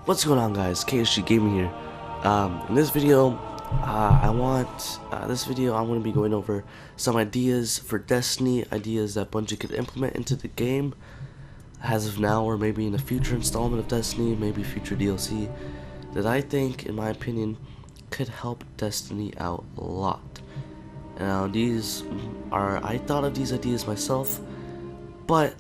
What's going on, guys? KSG Gaming here. In this video, I'm going to be going over some ideas for Destiny, ideas that Bungie could implement into the game as of now, or maybe in a future installment of Destiny, maybe future DLC, that I think, in my opinion, could help Destiny out a lot. Now, I thought of these ideas myself, but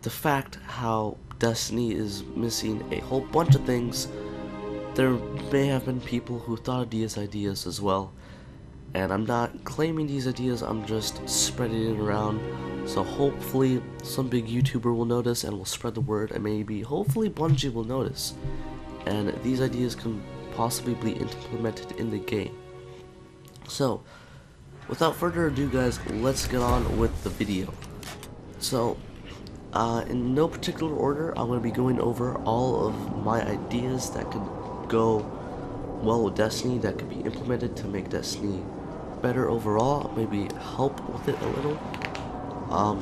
the fact how Destiny is missing a whole bunch of things, there may have been people who thought of these ideas as well, and I'm not claiming these ideas, I'm just spreading it around. So hopefully some big YouTuber will notice and will spread the word, and maybe hopefully Bungie will notice, and these ideas can possibly be implemented in the game. So without further ado, guys, let's get on with the video. So in no particular order, I'm going to be going over all of my ideas that could go well with Destiny, that could be implemented to make Destiny better overall, maybe help with it a little.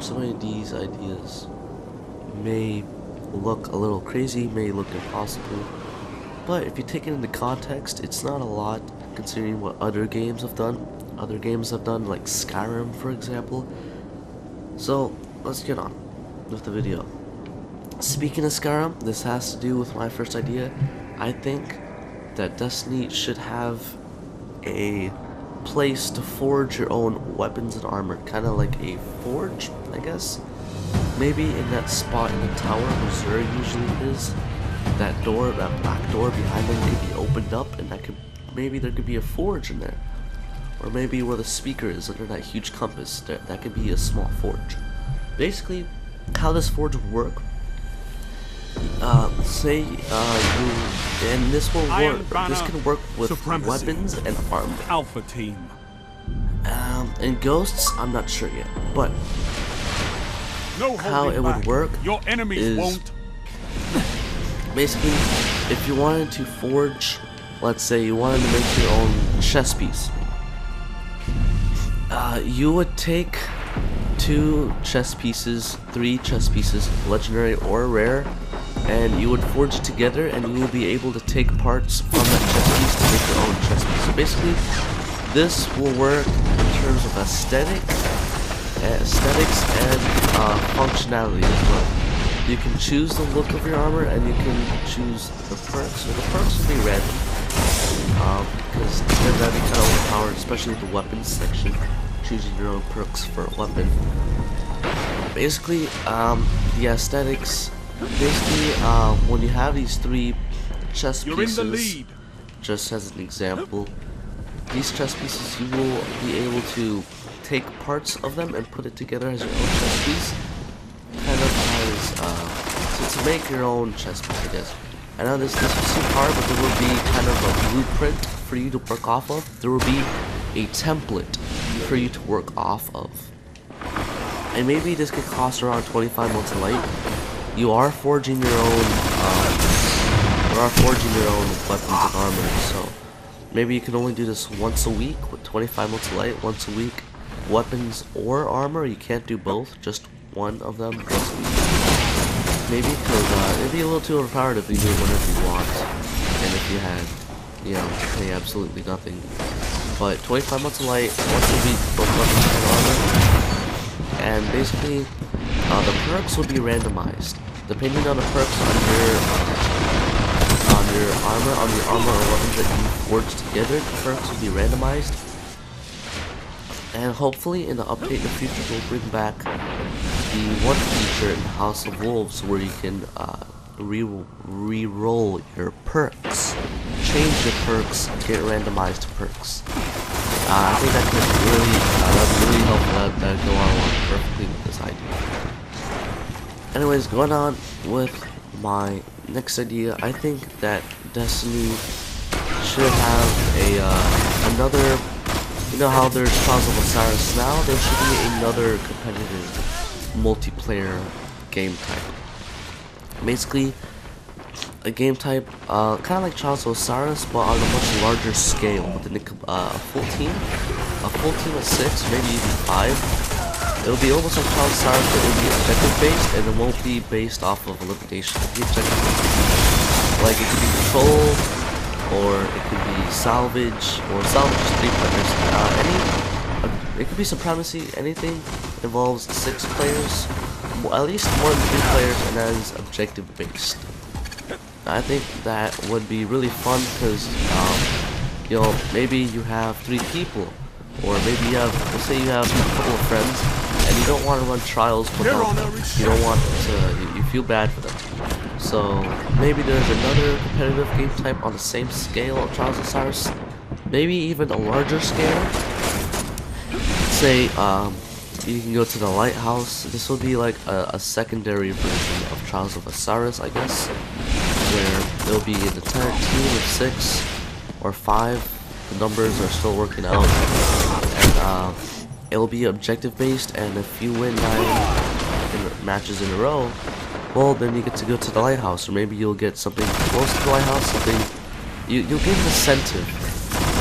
Some of these ideas may look a little crazy, may look impossible, but if you take it into context, it's not a lot considering what other games have done. Other games have done, like Skyrim, for example. So let's get on with the video. Speaking of Skyrim, this has to do with my first idea. I think that Destiny should have a place to forge your own weapons and armor, kind of like a forge, I guess. Maybe in that spot in the tower where Xur usually is, that door, that black door behind them could be opened up, and maybe there could be a forge in there. Or maybe where the speaker is under that huge compass, that could be a small forge. Basically, how this forge would work, say and this will work. This can work with Supremacy. weapons and armor. Alpha Team. And ghosts, I'm not sure yet, but No how it would work Your enemies is won't. basically, if you wanted to forge, let's say you wanted to make your own chess piece, you would take 2 chess pieces, 3 chess pieces, legendary or rare, and you would forge it together, and you will be able to take parts from that chess piece to make your own chess piece. So basically, this will work in terms of aesthetics and functionality as well. You can choose the look of your armor, and you can choose the perks. So the perks will be random, because that'd be kind of overpowered, especially with the weapons section. Choosing your own perks for a weapon. Basically, the aesthetics. Basically, when you have these 3 chess pieces, You're in the lead. just as an example, these chess pieces, you will be able to take parts of them and put it together as your own chess piece. Kind of as to make your own chess piece, I guess. I know this will seem hard, but there will be kind of a blueprint for you to work off of. There will be a template for you to work off of, and maybe this could cost around 25 months of light. You are forging your own weapons and armor, so maybe you can only do this once a week with 25 months of light, once a week, weapons or armor. You can't do both, just one of them once a week. Maybe because it'd be a little too overpowered if you do it whenever you want, and if you had, to pay absolutely nothing. But 25 months of light, once a week, both weapons and armor. And basically, the perks will be randomized. Depending on the perks on your armor or weapons that you forge together, the perks will be randomized. And hopefully in the update in the future, we'll bring back the one feature in House of Wolves where you can re-roll your perks. Change your perks, get randomized perks. I think that could really help that go on perfectly with this idea. Anyways, going on with my next idea, I think that Destiny should have another. You know how there's Trials of Osiris now? There should be another competitive multiplayer game type. Basically, a game type, kind of like Trials of Osiris, but on a much larger scale, with a full team of 6, maybe even 5. It'll be almost like Trials of Osiris, but it'll be objective based, and it won't be based off of elimination. It'll be objective based. Like it could be patrol, or it could be salvage, or salvage is 3 players. It could be supremacy. Anything involves 6 players, at least more than 3 players, and that is objective based. I think that would be really fun because, you know, maybe you have 3 people, or maybe you have, let's say you have a couple of friends, and you don't want to run trials without them. You don't want to, you feel bad for them. So maybe there's another competitive game type on the same scale of Trials of Osiris, maybe even a larger scale. Say, you can go to the lighthouse. This will be like a secondary version of Trials of Osiris, I guess, where there'll be an entire team of 6 or 5. The numbers are still working out, and it'll be objective based. And if you win 9 matches in a row, well, then you get to go to the lighthouse, or maybe you'll get something close to the lighthouse. Something you'll get an incentive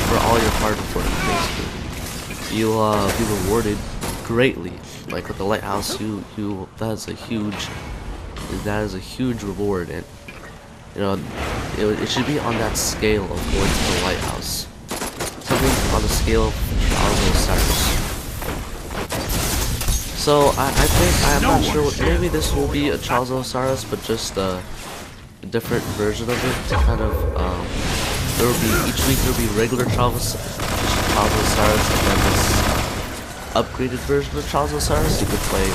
for all your hard work, basically. You'll be rewarded greatly. Like with the lighthouse, that is a huge reward, and you know it should be on that scale of going to the lighthouse. Something on the scale of Trials of Osiris. So I think, I'm not sure, maybe this will be a Trials of Osiris, but just a different version of it to kind of, there will be, each week there will be regular Trials of Osiris, and then this upgraded version of Trials of Osiris. You could play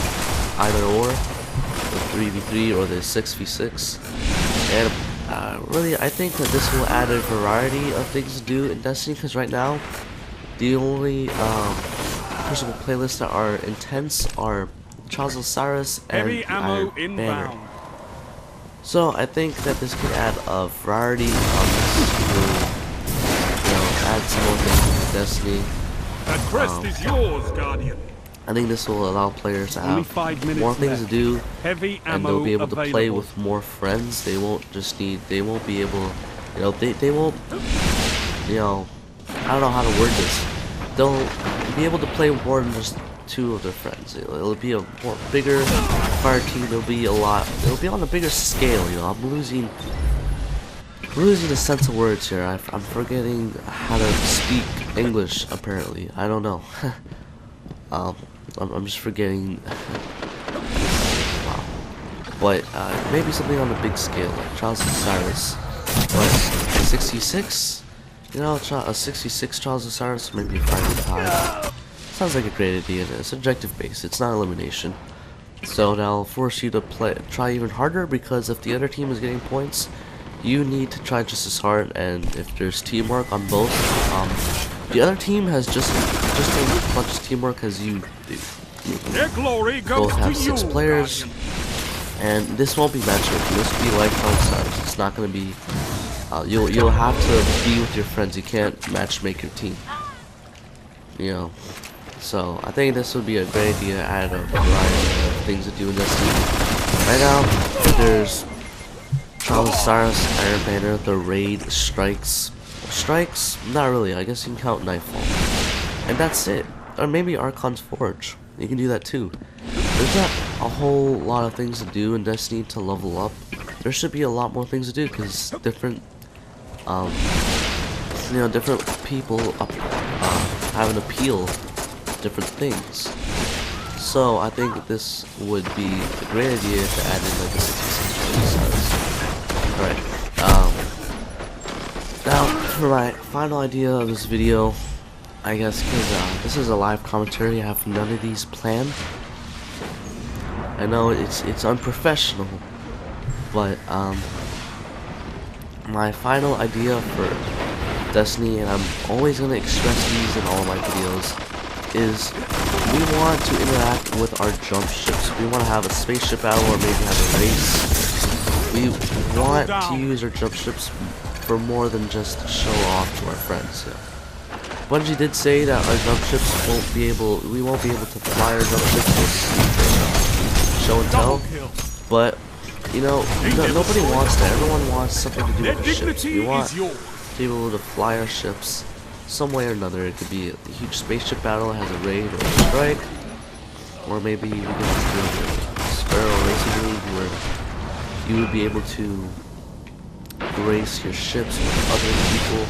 either or, the 3v3 or the 6v6, and really I think that this will add a variety of things to do in Destiny, because right now the only Crucible playlists that are intense are Trials of Osiris and Heavy ammo Iron Banner. inbound. So I think that this could add a variety of this to, you know, add some more things to Destiny. That crest is yours, Guardian. I think this will allow players to Only have 5 minutes more things left. to do, Heavy and ammo they'll be able to play available. with more friends. They won't be able, you know, they won't, you know, I don't know how to word this. They'll be able to play more than just 2 of their friends. It'll be a more bigger fire team. It'll be on a bigger scale. You know, I'm losing the sense of words here. I'm forgetting how to speak English. Apparently, I don't know. I'm just forgetting. Wow. But maybe something on a big scale, like Trials of Osiris. But 66. You know, a 66 Trials of Osiris, maybe a 5v5. Sounds like a great idea. It's objective based. It's not elimination. So that'll force you to try even harder, because if the other team is getting points, you need to try just as hard. And if there's teamwork on both, the other team has just as much teamwork as you do. Their glory goes Both have to you, 6 players, Guardian. and this won't be matchmaking. This will be like Osiris. It's not going to be. You'll have to be with your friends. You can't matchmake your team. You know. So I think this would be a great idea to add a variety of things to do in Destiny. Right now, there's Trials of Osiris, Iron Banner, the Raid, Strikes. Strikes? Not really. I guess you can count Nightfall. And that's it. Or maybe Archon's Forge. You can do that too. There's not a whole lot of things to do in Destiny to level up. There should be a lot more things to do, because different, you know, different people have an appeal to different things. So I think this would be a great idea to add in like a 66 size. Alright, now for my final idea of this video, I guess, because this is a live commentary, I have none of these planned. I know it's unprofessional, but my final idea for Destiny, and I'm always going to express these in all my videos, is we want to interact with our jump ships. We want to have a spaceship battle, or maybe have a race. We want to use our jump ships for more than just show off to our friends. Yeah. Bungie did say that our jump ships we won't be able to fly our jump ships for show and tell, but you know, nobody wants that. Everyone wants something to do with the ships. We want to be able to fly our ships some way or another. It could be a huge spaceship battle, has a raid or a strike, or maybe we can just do a Sparrow Racing League where you would be able to race your ships with other people.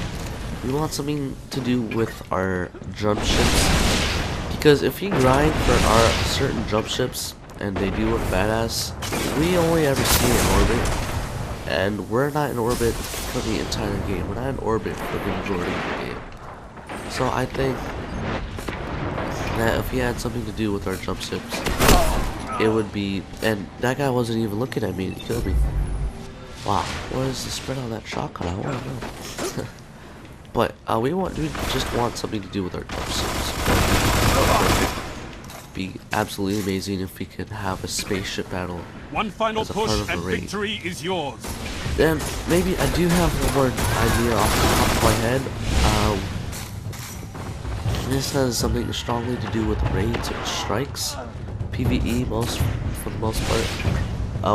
We want something to do with our jump ships, because if you grind for our certain jump ships and they do look badass, we only ever see in orbit, and we're not in orbit for the entire game. We're not in orbit for the majority of the game. So I think that if we had something to do with our jump ships, it would be. And that guy wasn't even looking at me and he killed me. Wow, what is the spread on that shotgun? I want to know. But we just want something to do with our jump ships. Be absolutely amazing if we could have a spaceship battle. One final as a push part of a and raid. victory is yours. Then maybe I do have one more idea off the top of my head. This has something strongly to do with raids or strikes, PvE for the most part.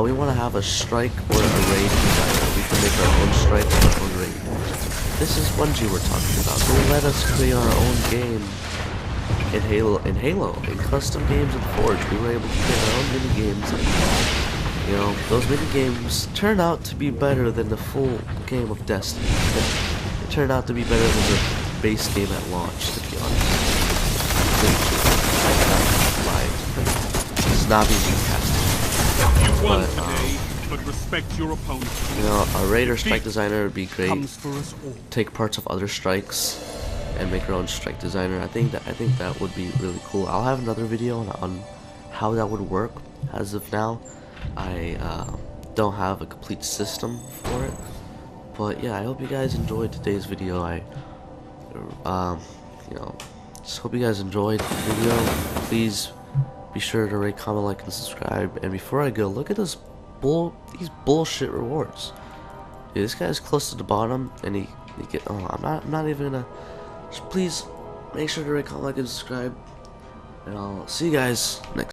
We want to have a strike or a raid designer. We can make our own strike or our own raid. This is Bungie we're talking about. They let us create our own game in Halo, in custom games in Forge. We were able to create our own mini games. And, you know, those mini games turned out to be better than the full game of Destiny. It turned out to be better than the base game at launch, to be honest. This is not being casted. You won today, but respect your opponent. You know, a raid or strike designer would be great. Comes for us all. Take parts of other strikes and make our own strike designer. I think that would be really cool. I'll have another video on how that would work. As of now, I don't have a complete system for it. But yeah, I hope you guys enjoyed today's video. You know, just hope you guys enjoyed the video. Please be sure to rate, comment, like, and subscribe. And before I go, look at these bullshit rewards. Dude, this guy's close to the bottom, and he get. Oh, I'm not even gonna. Just please make sure to rate, comment, like, and subscribe. And I'll see you guys next.